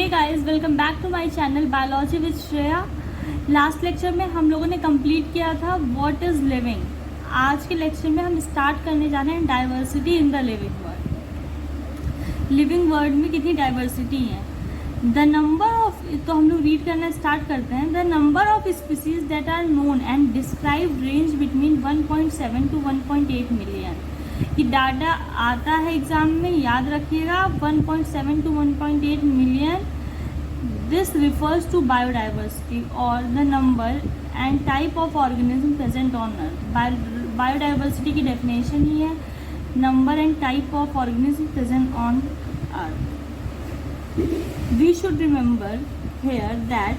Hey guys, welcome back to my channel biology with Shreya. Last lecture में हम लोगों ने कंप्लीट किया था व्हाट इज लिविंग। आज के लेक्चर में हम स्टार्ट करने जा रहे हैं diversity in the living world. Living world में कितनी डाइवर्सिटी है। द नंबर ऑफ, तो हम लोग रीड करना स्टार्ट करते हैं। The number of species that are known and described range between 1.7 to 1.8 million. कि डाटा आता है एग्जाम में, याद रखिएगा, 1.7 to 1.8 million. This refers to biodiversity और the number and type of organism present on earth. Biodiversity की definition ही है number and type of organism present on earth. We should remember here that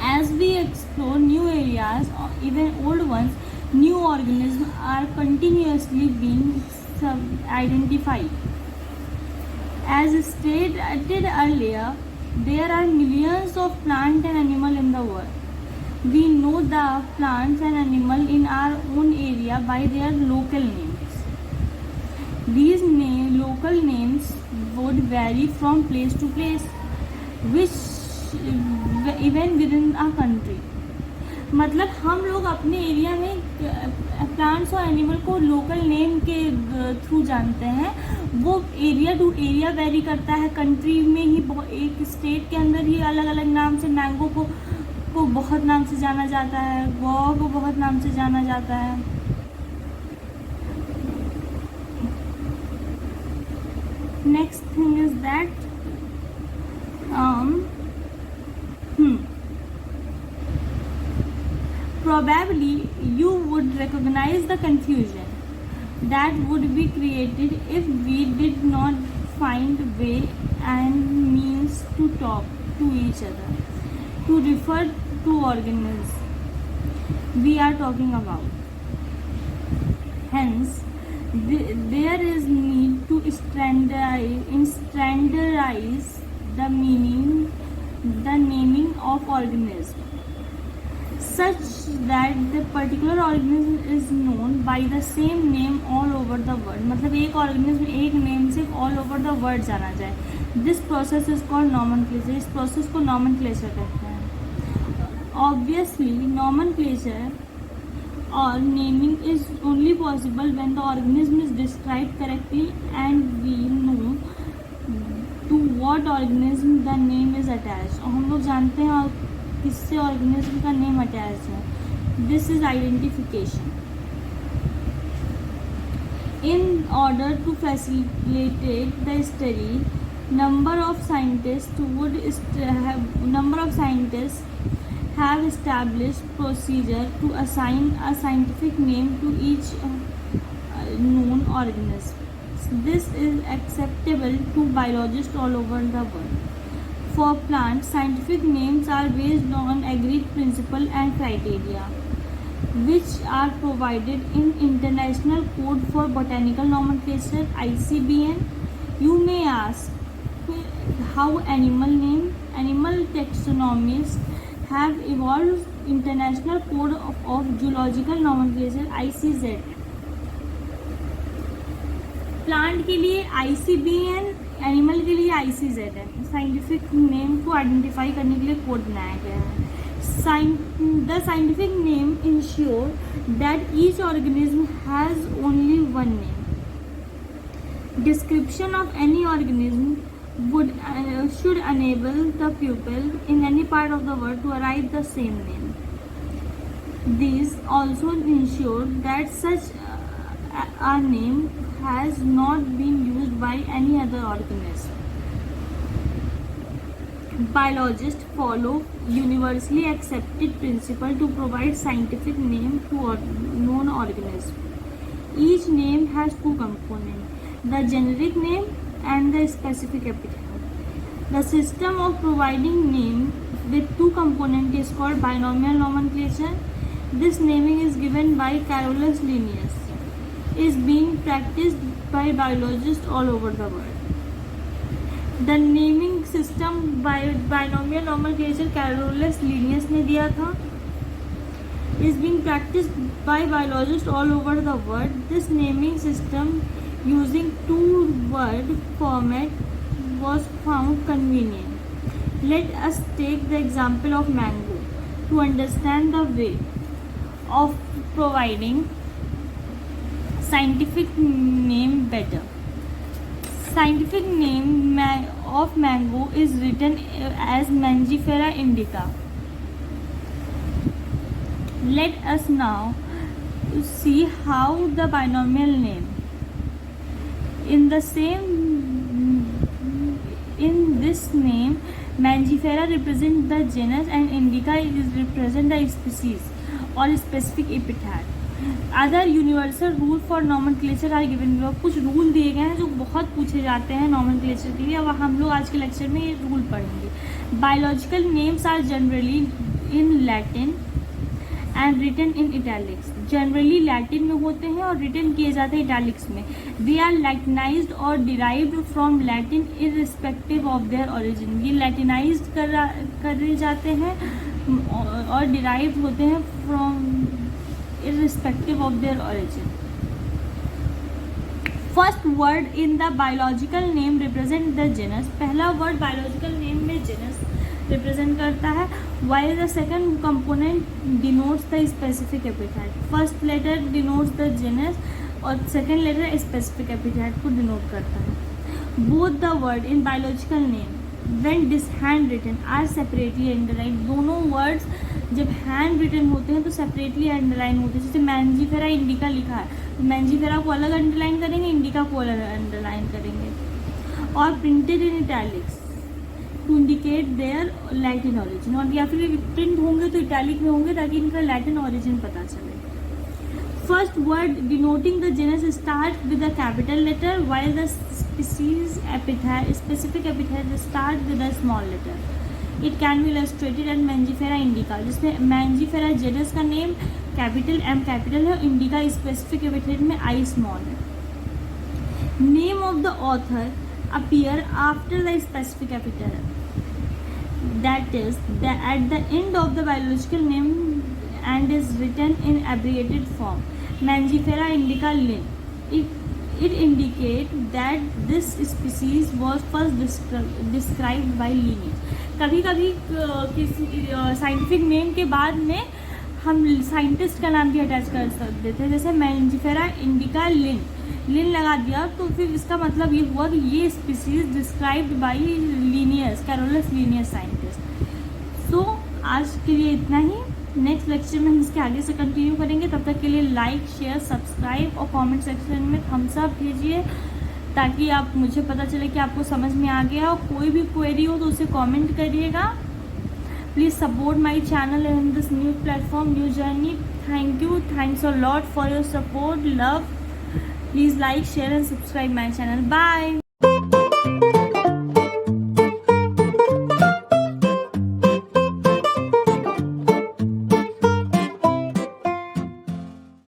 as we explore new areas or even old ones, new organisms are continuously being identified. As stated earlier, there are millions of plants and animals in the world. We know the plants and animals in our own area by their local names. These local names would vary from place to place, which even within a country. मतलब हम लोग अपने area में plants और animal को local name के through जानते हैं। वो एरिया टू एरिया वेरी करता है। कंट्री में ही एक स्टेट के अंदर ही अलग अलग नाम से मैंगो को बहुत नाम से जाना जाता है, गुआवा को बहुत नाम से जाना जाता है। Next thing is that probably you would recognize the confusion that would be created if we did not find way and means to talk to each other to refer to organisms we are talking about. Hence, there is need to standardize the naming of organism such that the particular organism is known by the same name all over the world. मतलब एक organism एक name से all over the world जाना जाए. This process is called nomenclature. इस process को nomenclature कहते हैं. Obviously, nomenclature or naming is only possible when the organism is described correctly and we know to what organism the name is attached. और हम लोग जानते हैं किससे ऑर्गेनिज्म का नेम अटैच है. This is identification. In order to facilitate the study, number of scientists have established procedure to assign a scientific name to each known organism. This is acceptable to biologists all over the world. For plants, scientific names are based on agreed principles and criteria, which are provided in International Code for Botanical Nomenclature (ICBN). You may ask how animal taxonomists have evolved International Code of Zoological Nomenclature (ICZ). Plant के लिए ICBN, animal के लिए ICZ है. Scientific name को identify करने के लिए code बनाया गया है. The scientific name ensure that each organism has only one name. Description of any organism should enable the pupil in any part of the world to arrive the same name. These also ensure that such a name has not been used by any other organism. Biologists follow universally accepted principle to provide scientific name to known organism. Each name has two components, the generic name and the specific epithet. The system of providing name with two components is called binomial nomenclature. This naming is given by Carolus Linnaeus. Is being practiced by biologists all over the world. The naming system binomial nomenclature Carolus Linnaeus ने दिया था. Is being practiced by biologists all over the world. This naming system using two-word format was found convenient. Let us take the example of mango to understand the way of providing scientific name better. Scientific name of mango is written as Mangifera indica. Let us now see how the binomial name in this name Mangifera represent the genus and indica is represent the species or specific epithet. Other universal rule for nomenclature are given. कुछ rule दिए गए हैं जो बहुत पूछे जाते हैं nomenclature के लिए, अब हम लोग आज के लेक्चर में ये रूल पढ़ेंगे। Biological names are generally in Latin and written in italics. Generally Latin में होते हैं और रिटन किए जाते हैं इटैलिक्स में। दे आर लैटिनाइज्ड और derived from Latin irrespective of their origin. ये लैटिनाइज्ड करे जाते हैं और डिराइव्ड होते हैं from irrespective of their origin. First word in the biological name represent the genus. पहला word biological name में genus represent करता है, while the second component denotes the specific epithet. First letter denotes the genus और second letter specific epithet को denote करता है. Both the word in biological name when handwritten are separately underlined. दोनों words जब hand written होते हैं तो separately underline होते हैं। जैसे मैंजीफेरा इंडिका लिखा है तो मैंजीफेरा को अलग अंडरलाइन करेंगे, इंडिका को अलग अंडरलाइन करेंगे। और printed in italics to indicate their Latin origin, और या फिर प्रिंट होंगे तो इटैलिक में होंगे ताकि इनका लैटिन ओरिजिन पता चले। First word denoting the genus start with a capital letter while the species epithet specific epithet start with a small letter. It can be illustrated as Mangifera indica, जिसमें Mangifera genus का name capital M capital है, indica specific epithet में I small है। Name of the author appear after the specific epithet, that is at the end of the biological name and is written in abbreviated form. Mangifera indica Linn. It indicates that this species was first described by Linnaeus. कभी कभी किसी scientific name के बाद में हम scientist का नाम भी अटैच कर देते हैं। जैसे मैंजीफेरा इंडिका लिन लगा दिया तो फिर इसका मतलब ये हुआ कि ये species described by Linnaeus, Carolus Linnaeus scientist. So आज के लिए इतना ही। नेक्स्ट लेक्चर में हम इसके आगे से कंटिन्यू करेंगे। तब तक के लिए लाइक, शेयर, सब्सक्राइब और कमेंट सेक्शन में थम्स अप भेजिए ताकि आप मुझे पता चले कि आपको समझ में आ गया। और कोई भी क्वेरी हो तो उसे कमेंट करिएगा। Please support my channel in this new platform, new journey. Thank you, thanks a lot for your support, love. Please like, share and subscribe my channel. Bye.